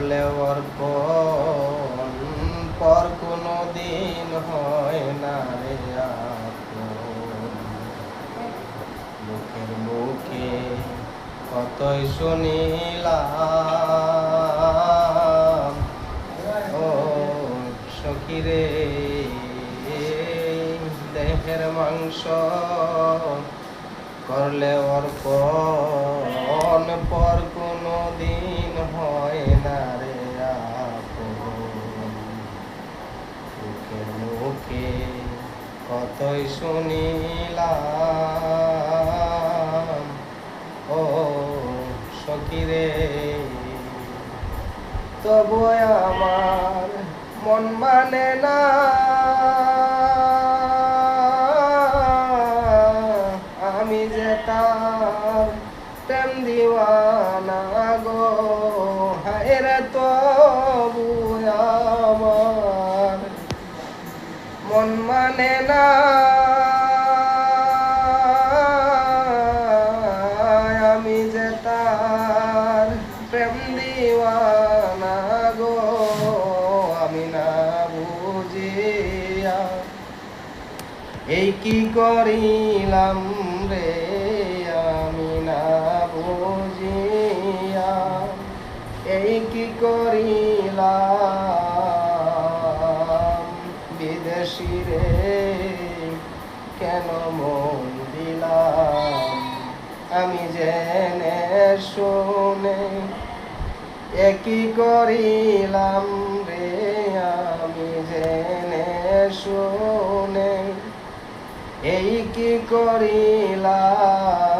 করলে অর্পণ পর কোনো দিন হয় না রে আপন। লোকের মুখে কতই শুনিলাম ও সখী রে, দেহের মাংস করলে অর্পণ পর কোনো দিন হয় না রে আপন। মুখের মুখে কতই শুনিলাম ও সখী রে, তবু আমার মন মানে না আমি যে তার প্রেম দিওয়ানা গো। হায় রে তবু আমার মন মানে না আমি যে তার প্রেম দিওয়ানা গো। আমি না বুঝিয়া এই কি করিলাম রে, আমি না বুঝিয়া এই কি করিলাম। বিদেশি রে কেন মন দিলাম, আমি জেনে শুনে একই করিলাম রে, আমি জেনে শুনে এই কি করিলাম।